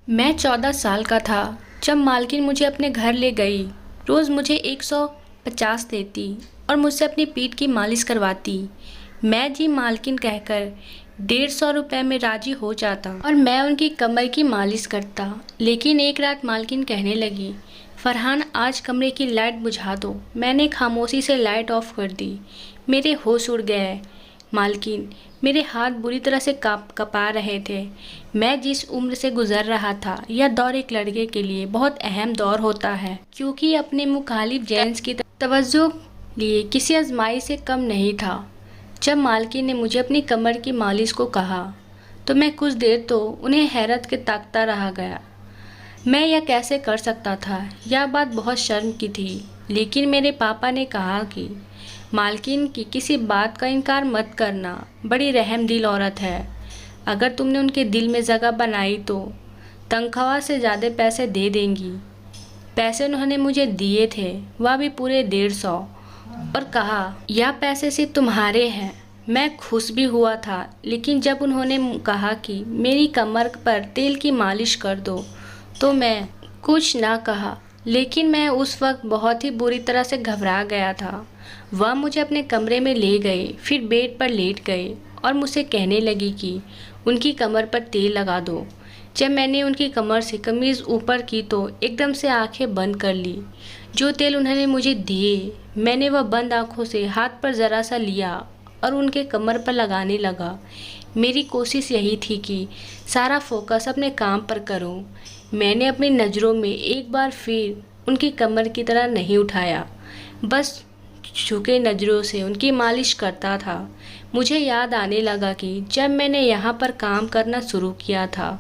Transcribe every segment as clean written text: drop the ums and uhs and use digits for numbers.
मैं 14 साल का था जब मालकिन मुझे अपने घर ले गई। रोज़ मुझे 150 देती और मुझसे अपनी पीठ की मालिश करवाती। मैं जी मालकिन कहकर 150 रुपये में राजी हो जाता और मैं उनकी कमर की मालिश करता। लेकिन एक रात मालकिन कहने लगी, फरहान आज कमरे की लाइट बुझा दो। मैंने खामोशी से लाइट ऑफ कर दी। मेरे होश उड़ गए। मालकिन, मेरे हाथ बुरी तरह से कपा रहे थे। मैं जिस उम्र से गुजर रहा था, यह दौर एक लड़के के लिए बहुत अहम दौर होता है, क्योंकि अपने मुखालिफ जेंट्स की तवज्जो लिए किसी आजमाई से कम नहीं था। जब मालकिन ने मुझे अपनी कमर की मालिश को कहा तो मैं कुछ देर तो उन्हें हैरत के ताकता रह गया। मैं यह कैसे कर सकता था? यह बात बहुत शर्म की थी। लेकिन मेरे पापा ने कहा कि मालकिन की किसी बात का इनकार मत करना, बड़ी रहमदिल औरत है। अगर तुमने उनके दिल में जगह बनाई तो तनख्वाह से ज़्यादा पैसे दे देंगी। पैसे उन्होंने मुझे दिए थे, वह भी पूरे 150, और कहा यह पैसे सिर्फ तुम्हारे हैं। मैं खुश भी हुआ था, लेकिन जब उन्होंने कहा कि मेरी कमर पर तेल की मालिश कर दो तो मैं कुछ ना कहा। लेकिन मैं उस वक्त बहुत ही बुरी तरह से घबरा गया था। वह मुझे अपने कमरे में ले गए, फिर बेड पर लेट गए और मुझसे कहने लगी कि उनकी कमर पर तेल लगा दो। जब मैंने उनकी कमर से कमीज़ ऊपर की तो एकदम से आंखें बंद कर ली। जो तेल उन्होंने मुझे दिए, मैंने वह बंद आंखों से हाथ पर ज़रा सा लिया और उनके कमर पर लगाने लगा। मेरी कोशिश यही थी कि सारा फोकस अपने काम पर करूं। मैंने अपनी नज़रों में एक बार फिर उनकी कमर की तरह नहीं उठाया, बस झुके नज़रों से उनकी मालिश करता था। मुझे याद आने लगा कि जब मैंने यहाँ पर काम करना शुरू किया था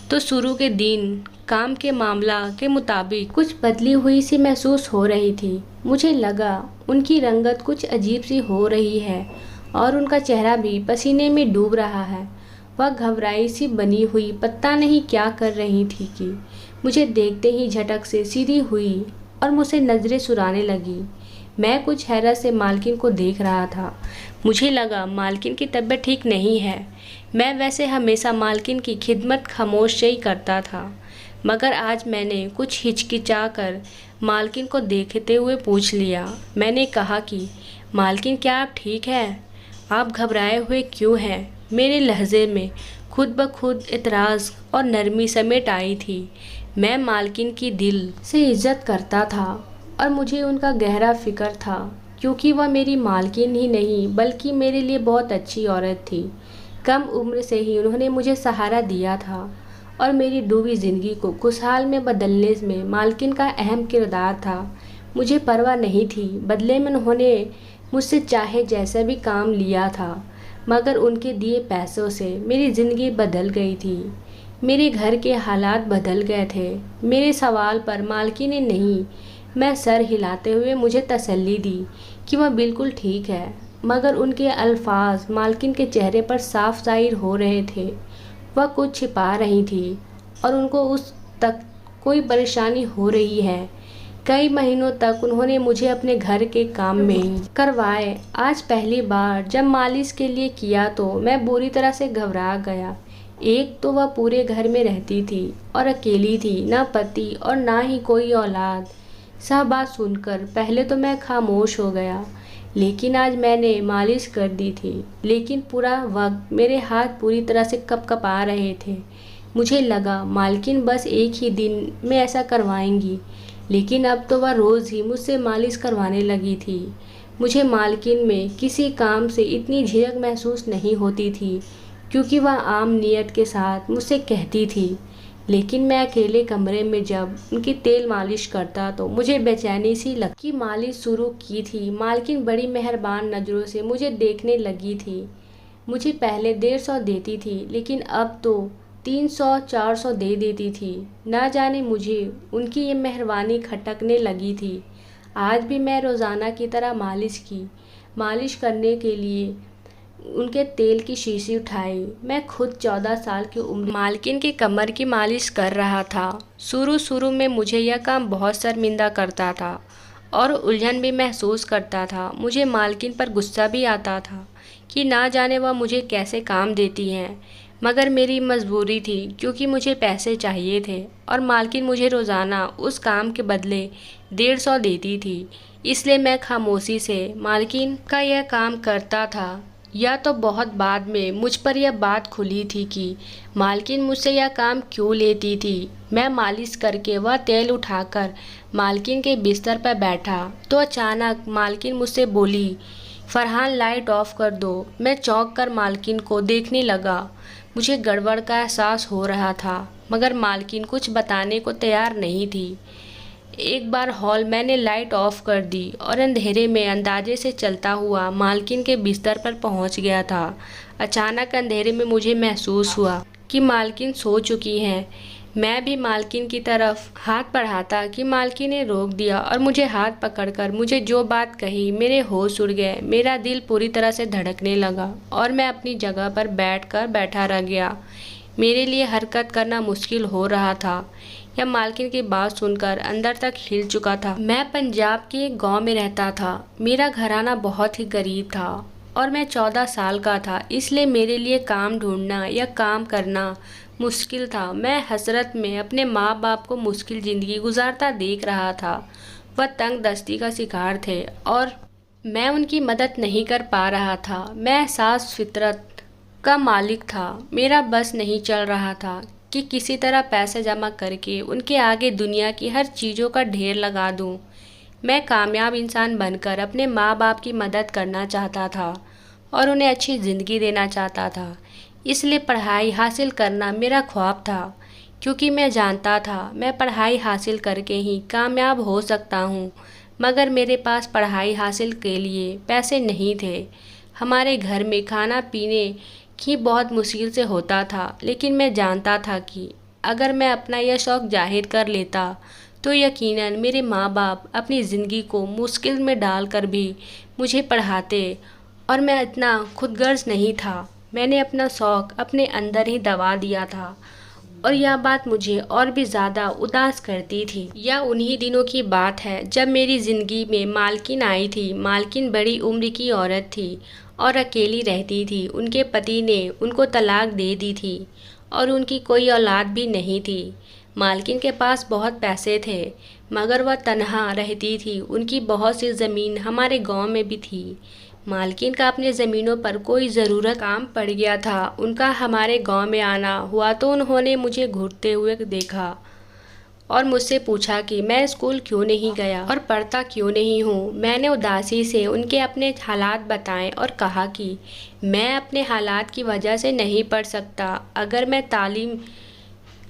तो शुरू के दिन काम के मामला के मुताबिक कुछ बदली हुई सी महसूस हो रही थी। मुझे लगा उनकी रंगत कुछ अजीब सी हो रही है और उनका चेहरा भी पसीने में डूब रहा है। वह घबराई सी बनी हुई पता नहीं क्या कर रही थी कि मुझे देखते ही झटक से सीधी हुई और मुझसे नज़रें चुराने लगी। मैं कुछ हैरत से मालकिन को देख रहा था। मुझे लगा मालकिन की तबीयत ठीक नहीं है। मैं वैसे हमेशा मालकिन की खिदमत खामोश ही करता था, मगर आज मैंने कुछ हिचकिचा कर मालकिन को देखते हुए पूछ लिया। मैंने कहा कि मालकिन, क्या आप ठीक हैं? आप घबराए हुए क्यों हैं? मेरे लहजे में खुद ब खुद एतराज़ और नरमी समेट आई थी। मैं मालकिन की दिल से इज्जत करता था और मुझे उनका गहरा फिक्र था, क्योंकि वह मेरी मालकिन ही नहीं बल्कि मेरे लिए बहुत अच्छी औरत थी। कम उम्र से ही उन्होंने मुझे सहारा दिया था और मेरी डूबी ज़िंदगी को खुशहाल में बदलने में मालकिन का अहम किरदार था। मुझे परवाह नहीं थी, बदले में उन्होंने मुझसे चाहे जैसा भी काम लिया था, मगर उनके दिए पैसों से मेरी ज़िंदगी बदल गई थी। मेरे घर के हालात बदल गए थे। मेरे सवाल पर मालकिन ने नहीं, मैं सर हिलाते हुए मुझे तसल्ली दी कि वह बिल्कुल ठीक है, मगर उनके अल्फाज मालकिन के चेहरे पर साफ ज़ाहिर हो रहे थे। वह कुछ छिपा रही थी और उनको उस तक कोई परेशानी हो रही है। कई महीनों तक उन्होंने मुझे अपने घर के काम में करवाए। आज पहली बार जब मालिश के लिए किया तो मैं बुरी तरह से घबरा गया। एक तो वह पूरे घर में रहती थी और अकेली थी, ना पति और ना ही कोई औलाद। सब बात सुनकर पहले तो मैं खामोश हो गया, लेकिन आज मैंने मालिश कर दी थी। लेकिन पूरा वक्त मेरे हाथ पूरी तरह से कपकपा रहे थे। मुझे लगा मालकिन बस एक ही दिन में ऐसा करवाएंगी, लेकिन अब तो वह रोज़ ही मुझसे मालिश करवाने लगी थी। मुझे मालकिन में किसी काम से इतनी झिझक महसूस नहीं होती थी, क्योंकि वह आम नियत के साथ मुझसे कहती थी। लेकिन मैं अकेले कमरे में जब उनकी तेल मालिश करता तो मुझे बेचैनी सी लगती। मालिश शुरू की थी। मालकिन बड़ी मेहरबान नज़रों से मुझे देखने लगी थी। मुझे पहले 150 देती थी, लेकिन अब तो 300-400 दे देती थी। ना जाने मुझे उनकी ये मेहरबानी खटकने लगी थी। आज भी मैं रोज़ाना की तरह मालिश करने के लिए उनके तेल की शीशी उठाई। मैं खुद 14 साल की उम्र मालकिन की कमर की मालिश कर रहा था। शुरू में मुझे यह काम बहुत शर्मिंदा करता था और उलझन भी महसूस करता था। मुझे मालकिन पर गुस्सा भी आता था कि ना जाने वह मुझे कैसे काम देती हैं। मगर मेरी मजबूरी थी क्योंकि मुझे पैसे चाहिए थे और मालकिन मुझे रोज़ाना उस काम के बदले 150 देती थी। इसलिए मैं खामोशी से मालकिन का यह काम करता था। या तो बहुत बाद में मुझ पर यह बात खुली थी कि मालकिन मुझसे यह काम क्यों लेती थी। मैं मालिश करके वह तेल उठाकर मालकिन के बिस्तर पर बैठा तो अचानक मालकिन मुझसे बोली, फरहान लाइट ऑफ कर दो। मैं चौंक कर मालकिन को देखने लगा। मुझे गड़बड़ का एहसास हो रहा था मगर मालकिन कुछ बताने को तैयार नहीं थी। एक बार हॉल मैंने लाइट ऑफ कर दी और अंधेरे में अंदाजे से चलता हुआ मालकिन के बिस्तर पर पहुंच गया था। अचानक अंधेरे में मुझे महसूस हुआ कि मालकिन सो चुकी हैं। मैं भी मालकिन की तरफ हाथ बढ़ाता कि मालकिन ने रोक दिया और मुझे हाथ पकड़कर मुझे जो बात कही मेरे होश उड़ गए। मेरा दिल पूरी तरह से धड़कने लगा और मैं अपनी जगह पर बैठा रह गया। मेरे लिए हरकत करना मुश्किल हो रहा था। यह मालकिन की बात सुनकर अंदर तक हिल चुका था। मैं पंजाब के एक गांव में रहता था। मेरा घराना बहुत ही गरीब था और मैं 14 साल का था, इसलिए मेरे लिए काम ढूंढना या काम करना मुश्किल था। मैं हसरत में अपने माँ बाप को मुश्किल ज़िंदगी गुजारता देख रहा था। वह तंग दस्ती का शिकार थे और मैं उनकी मदद नहीं कर पा रहा था। मैं एहसास फितरत का मालिक था। मेरा बस नहीं चल रहा था कि किसी तरह पैसे जमा करके उनके आगे दुनिया की हर चीज़ों का ढेर लगा दूं। मैं कामयाब इंसान बनकर अपने माँ बाप की मदद करना चाहता था और उन्हें अच्छी ज़िंदगी देना चाहता था। इसलिए पढ़ाई हासिल करना मेरा ख्वाब था क्योंकि मैं जानता था मैं पढ़ाई हासिल करके ही कामयाब हो सकता हूँ। मगर मेरे पास पढ़ाई हासिल के लिए पैसे नहीं थे। हमारे घर में खाना पीने की बहुत मुश्किल से होता था, लेकिन मैं जानता था कि अगर मैं अपना यह शौक़ जाहिर कर लेता तो यकीनन मेरे माँ बाप अपनी ज़िंदगी को मुश्किल में डालकर भी मुझे पढ़ाते और मैं इतना खुदगर्ज नहीं था। मैंने अपना शौक़ अपने अंदर ही दबा दिया था और यह बात मुझे और भी ज़्यादा उदास करती थी। यह उन्हीं दिनों की बात है जब मेरी ज़िंदगी में मालकिन आई थी। मालकिन बड़ी उम्र की औरत थी और अकेली रहती थी। उनके पति ने उनको तलाक दे दी थी और उनकी कोई औलाद भी नहीं थी। मालकिन के पास बहुत पैसे थे मगर वह तन्हा रहती थी। उनकी बहुत सी ज़मीन हमारे गांव में भी थी। मालकिन का अपने ज़मीनों पर कोई ज़रूरत काम पड़ गया था। उनका हमारे गांव में आना हुआ तो उन्होंने मुझे घूरते हुए देखा और मुझसे पूछा कि मैं स्कूल क्यों नहीं गया और पढ़ता क्यों नहीं हूँ। मैंने उदासी से उनके अपने हालात बताए और कहा कि मैं अपने हालात की वजह से नहीं पढ़ सकता। अगर मैं तालीम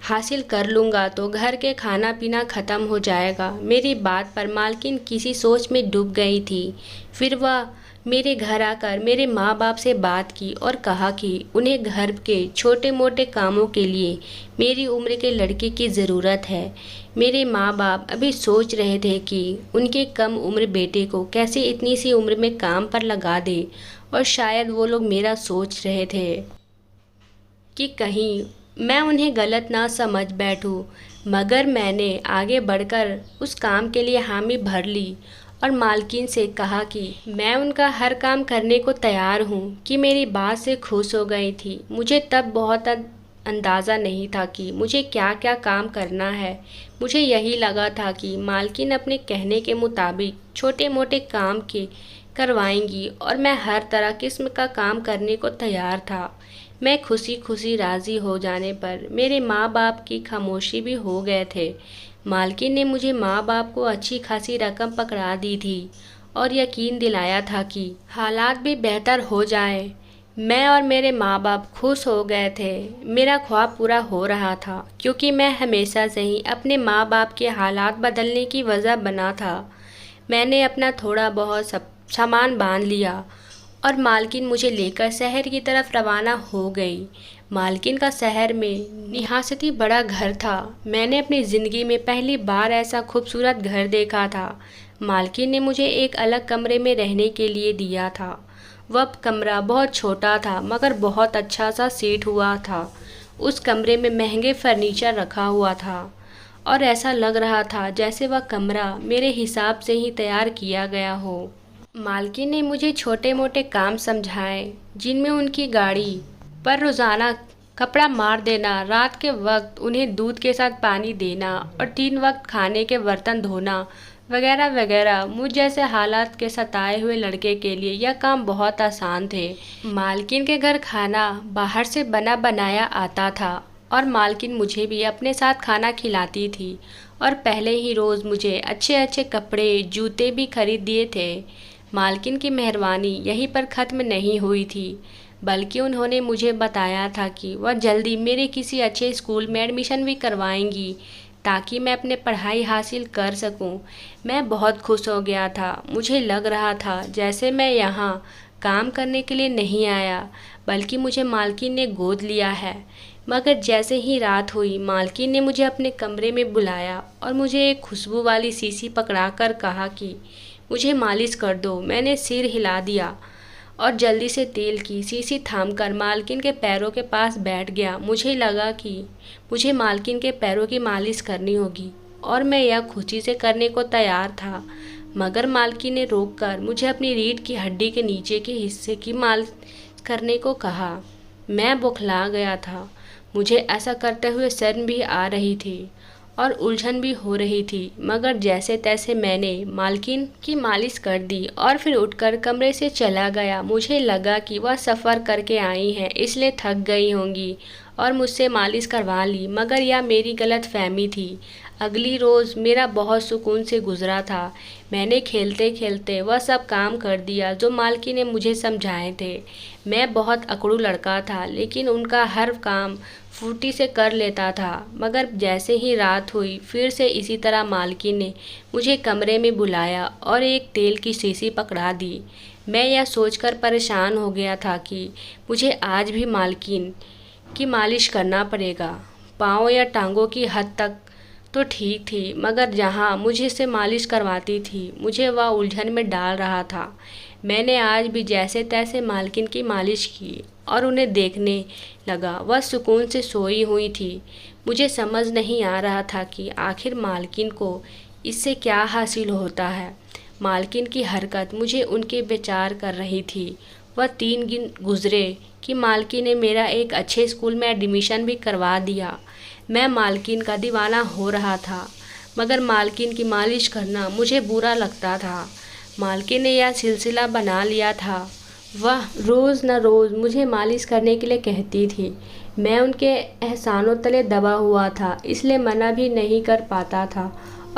हासिल कर लूँगा तो घर के खाना पीना ख़त्म हो जाएगा। मेरी बात पर मालकिन किसी सोच में डूब गई थी। फिर वह मेरे घर आकर मेरे माँ बाप से बात की और कहा कि उन्हें घर के छोटे मोटे कामों के लिए मेरी उम्र के लड़के की ज़रूरत है। मेरे माँ बाप अभी सोच रहे थे कि उनके कम उम्र बेटे को कैसे इतनी सी उम्र में काम पर लगा दे और शायद वो लोग मेरा सोच रहे थे कि कहीं मैं उन्हें गलत ना समझ बैठूं। मगर मैंने आगे बढ़कर उस काम के लिए हामी भर ली और मालकिन से कहा कि मैं उनका हर काम करने को तैयार हूँ कि मेरी बात से खुश हो गई थी। मुझे तब बहुत अंदाज़ा नहीं था कि मुझे क्या क्या काम करना है। मुझे यही लगा था कि मालकिन अपने कहने के मुताबिक छोटे मोटे काम के करवाएंगी और मैं हर तरह किस्म का काम करने को तैयार था। मैं खुशी खुशी राज़ी हो जाने पर मेरे माँ बाप की खामोशी भी हो गए थे। मालकिन ने मुझे माँ बाप को अच्छी खासी रकम पकड़ा दी थी और यकीन दिलाया था कि हालात भी बेहतर हो जाए। मैं और मेरे माँ बाप खुश हो गए थे। मेरा ख्वाब पूरा हो रहा था क्योंकि मैं हमेशा से ही अपने माँ बाप के हालात बदलने की वजह बना था। मैंने अपना थोड़ा बहुत सब सामान बांध लिया और मालकिन मुझे लेकर शहर की तरफ रवाना हो गई। मालकिन का शहर में निहायती बड़ा घर था। मैंने अपनी ज़िंदगी में पहली बार ऐसा खूबसूरत घर देखा था। मालकिन ने मुझे एक अलग कमरे में रहने के लिए दिया था। वह कमरा बहुत छोटा था मगर बहुत अच्छा सा सेट हुआ था। उस कमरे में महंगे फर्नीचर रखा हुआ था और ऐसा लग रहा था जैसे वह कमरा मेरे हिसाब से ही तैयार किया गया हो। मालकिन ने मुझे छोटे मोटे काम समझाए जिनमें उनकी गाड़ी पर रोज़ाना कपड़ा मार देना, रात के वक्त उन्हें दूध के साथ पानी देना और 3 वक्त खाने के बर्तन धोना वगैरह वगैरह। मुझ जैसे हालात के सताए हुए लड़के के लिए यह काम बहुत आसान थे। मालकिन के घर खाना बाहर से बना बनाया आता था और मालकिन मुझे भी अपने साथ खाना खिलाती थी और पहले ही रोज़ मुझे अच्छे अच्छे कपड़े जूते भी खरीद दिए थे। मालकिन की मेहरबानी यहीं पर ख़त्म नहीं हुई थी, बल्कि उन्होंने मुझे बताया था कि वह जल्दी मेरे किसी अच्छे स्कूल में एडमिशन भी करवाएंगी ताकि मैं अपने पढ़ाई हासिल कर सकूं। मैं बहुत खुश हो गया था। मुझे लग रहा था जैसे मैं यहाँ काम करने के लिए नहीं आया, बल्कि मुझे मालकिन ने गोद लिया है। मगर जैसे ही रात हुई, मालकिन ने मुझे अपने कमरे में बुलाया और मुझे एक खुशबू वाली शीशी पकड़ाकर कहा कि मुझे मालिश कर दो। मैंने सिर हिला दिया और जल्दी से तेल की शीशी थामकर मालकिन के पैरों के पास बैठ गया। मुझे लगा कि मुझे मालकिन के पैरों की मालिश करनी होगी और मैं यह खुशी से करने को तैयार था। मगर मालकिन ने रोककर मुझे अपनी रीढ़ की हड्डी के नीचे के हिस्से की मालिश करने को कहा। मैं बौखला गया था। मुझे ऐसा करते हुए शर्म भी आ रही थी और उलझन भी हो रही थी, मगर जैसे तैसे मैंने मालकिन की मालिश कर दी और फिर उठकर कमरे से चला गया। मुझे लगा कि वह सफ़र करके आई हैं, इसलिए थक गई होंगी और मुझसे मालिश करवा ली, मगर यह मेरी गलत फहमी थी। अगली रोज़ मेरा बहुत सुकून से गुजरा था। मैंने खेलते खेलते वह सब काम कर दिया जो मालकिन ने मुझे समझाए थे। मैं बहुत अकड़ू लड़का था, लेकिन उनका हर काम फुर्ती से कर लेता था। मगर जैसे ही रात हुई, फिर से इसी तरह मालकिन ने मुझे कमरे में बुलाया और एक तेल की शीशी पकड़ा दी। मैं यह सोचकर परेशान हो गया था कि मुझे आज भी मालकिन की मालिश करना पड़ेगा। पाँव या टांगों की हद तक तो ठीक थी, मगर जहाँ मुझे से मालिश करवाती थी, मुझे वह उलझन में डाल रहा था। मैंने आज भी जैसे तैसे मालकिन की मालिश की और उन्हें देखने लगा। वह सुकून से सोई हुई थी। मुझे समझ नहीं आ रहा था कि आखिर मालकिन को इससे क्या हासिल होता है। मालकिन की हरकत मुझे उनके विचार कर रही थी। वह 3 दिन गुजरे कि मालकिन ने मेरा एक अच्छे स्कूल में एडमिशन भी करवा दिया। मैं मालकिन का दीवाना हो रहा था, मगर मालकिन की मालिश करना मुझे बुरा लगता था। मालकिन ने यह सिलसिला बना लिया था। वह रोज़ न रोज़ मुझे मालिश करने के लिए कहती थी। मैं उनके एहसानों तले दबा हुआ था, इसलिए मना भी नहीं कर पाता था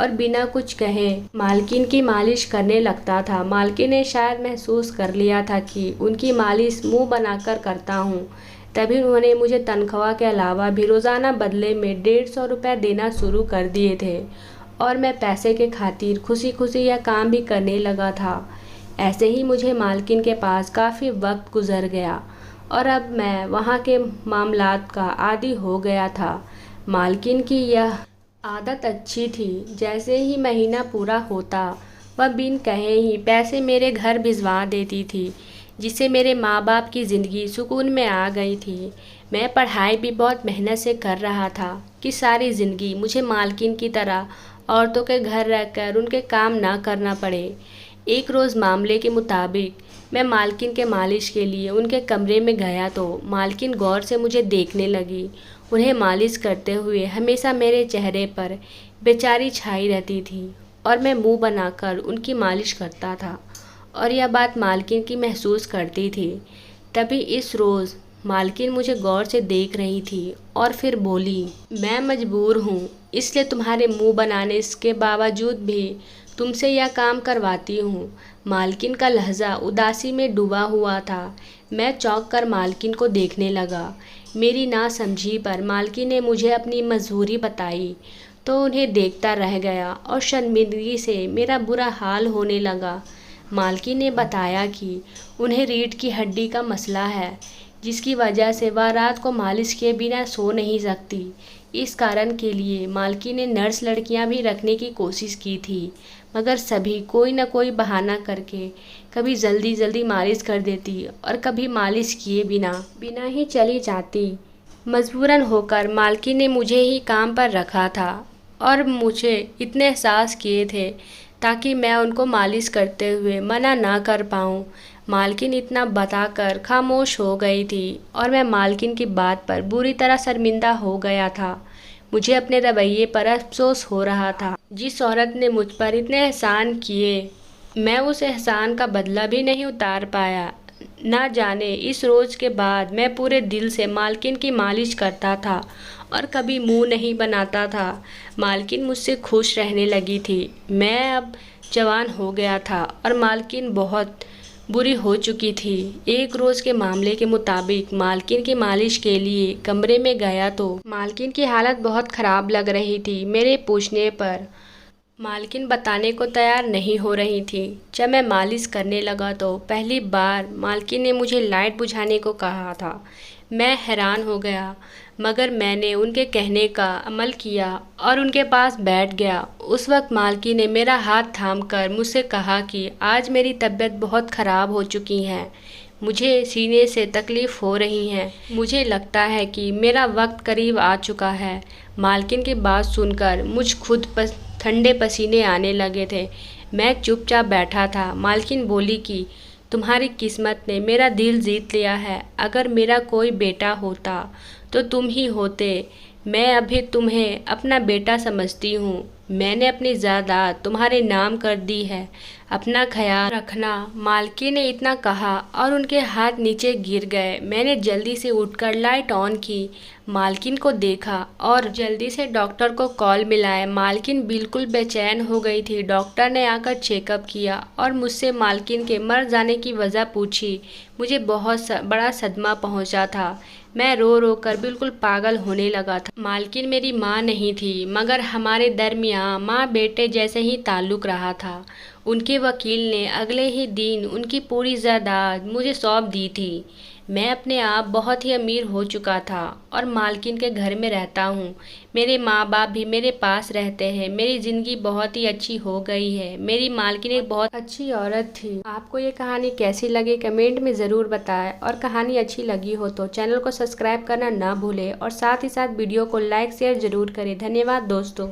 और बिना कुछ कहे मालकिन की मालिश करने लगता था। मालकिन ने शायद महसूस कर लिया था कि उनकी मालिश मुंह बनाकर करता हूँ, तभी उन्होंने मुझे तनख्वाह के अलावा भी रोज़ाना बदले में 150 रुपये देना शुरू कर दिए थे और मैं पैसे के खातिर खुशी खुशी यह काम भी करने लगा था। ऐसे ही मुझे मालकिन के पास काफ़ी वक्त गुजर गया और अब मैं वहाँ के मामलात का आदी हो गया था। मालकिन की यह आदत अच्छी थी। जैसे ही महीना पूरा होता, वह बिन कहे ही पैसे मेरे घर भिजवा देती थी, जिससे मेरे माँ बाप की ज़िंदगी सुकून में आ गई थी। मैं पढ़ाई भी बहुत मेहनत से कर रहा था कि सारी ज़िंदगी मुझे मालकिन की तरह औरतों के घर रहकर उनके काम ना करना पड़े। एक रोज़ मामले के मुताबिक मैं मालकिन के मालिश के लिए उनके कमरे में गया तो मालकिन गौर से मुझे देखने लगी। उन्हें मालिश करते हुए हमेशा मेरे चेहरे पर बेचारी छाई रहती थी और मैं मुंह बनाकर उनकी मालिश करता था और यह बात मालकिन की महसूस करती थी। तभी इस रोज़ मालकिन मुझे गौर से देख रही थी और फिर बोली, मैं मजबूर हूँ, इसलिए तुम्हारे मुंह बनाने के बावजूद भी तुमसे यह काम करवाती हूँ। मालकिन का लहजा उदासी में डूबा हुआ था। मैं चौंक कर मालकिन को देखने लगा। मेरी नासमझी पर मालकिन ने मुझे अपनी मजबूरी बताई तो उन्हें देखता रह गया और शर्मिंदगी से मेरा बुरा हाल होने लगा। मालकिन ने बताया कि उन्हें रीढ़ की हड्डी का मसला है, जिसकी वजह से वह रात को मालिश किए बिना सो नहीं सकती। इस कारण के लिए मालकिन ने नर्स लड़कियां भी रखने की कोशिश की थी, मगर सभी कोई न कोई बहाना करके कभी जल्दी जल्दी मालिश कर देती और कभी मालिश किए बिना ही चली जाती। मजबूरन होकर मालकिन ने मुझे ही काम पर रखा था और मुझे इतने एहसास किए थे ताकि मैं उनको मालिश करते हुए मना ना कर पाऊँ। मालकिन इतना बताकर खामोश हो गई थी और मैं मालकिन की बात पर बुरी तरह शर्मिंदा हो गया था। मुझे अपने रवैये पर अफसोस हो रहा था। जिस औरत ने मुझ पर इतने एहसान किए, मैं उस एहसान का बदला भी नहीं उतार पाया। ना जाने इस रोज़ के बाद मैं पूरे दिल से मालकिन की मालिश करता था और कभी मुंह नहीं बनाता था। मालकिन मुझसे खुश रहने लगी थी। मैं अब जवान हो गया था और मालकिन बहुत बुरी हो चुकी थी। एक रोज़ के मामले के मुताबिक मालकिन की मालिश के लिए कमरे में गया तो मालकिन की हालत बहुत ख़राब लग रही थी। मेरे पूछने पर मालकिन बताने को तैयार नहीं हो रही थी। जब मैं मालिश करने लगा तो पहली बार मालकिन ने मुझे लाइट बुझाने को कहा था। मैं हैरान हो गया, मगर मैंने उनके कहने का अमल किया और उनके पास बैठ गया। उस वक्त मालकिन ने मेरा हाथ थामकर मुझसे कहा कि आज मेरी तबीयत बहुत ख़राब हो चुकी है, मुझे सीने से तकलीफ़ हो रही है, मुझे लगता है कि मेरा वक्त करीब आ चुका है। मालकिन की बात सुनकर मुझ खुद पर ठंडे पसीने आने लगे थे। मैं चुपचाप बैठा था। मालकिन बोली कि तुम्हारी किस्मत ने मेरा दिल जीत लिया है। अगर मेरा कोई बेटा होता तो तुम ही होते। मैं अभी तुम्हें अपना बेटा समझती हूँ। मैंने अपनी जायदाद तुम्हारे नाम कर दी है, अपना ख्याल रखना। मालकिन ने इतना कहा और उनके हाथ नीचे गिर गए। मैंने जल्दी से उठकर लाइट ऑन की, मालकिन को देखा और जल्दी से डॉक्टर को कॉल मिलाया। मालकिन बिल्कुल बेचैन हो गई थी। डॉक्टर ने आकर चेकअप किया और मुझसे मालकिन के मर जाने की वजह पूछी। मुझे बहुत बड़ा सदमा पहुंचा था। मैं रो रो कर बिल्कुल पागल होने लगा था। मालकिन मेरी माँ नहीं थी, मगर हमारे दरमियाँ माँ बेटे जैसे ही ताल्लुक़ रहा था। उनके वकील ने अगले ही दिन उनकी पूरी जायदाद मुझे सौंप दी थी। मैं अपने आप बहुत ही अमीर हो चुका था और मालकिन के घर में रहता हूँ। मेरे माँ बाप भी मेरे पास रहते हैं। मेरी ज़िंदगी बहुत ही अच्छी हो गई है। मेरी मालकिन एक बहुत अच्छी औरत थी। आपको ये कहानी कैसी लगी कमेंट में ज़रूर बताएं और कहानी अच्छी लगी हो तो चैनल को सब्सक्राइब करना ना भूलें और साथ ही साथ वीडियो को लाइक शेयर ज़रूर करें। धन्यवाद दोस्तों।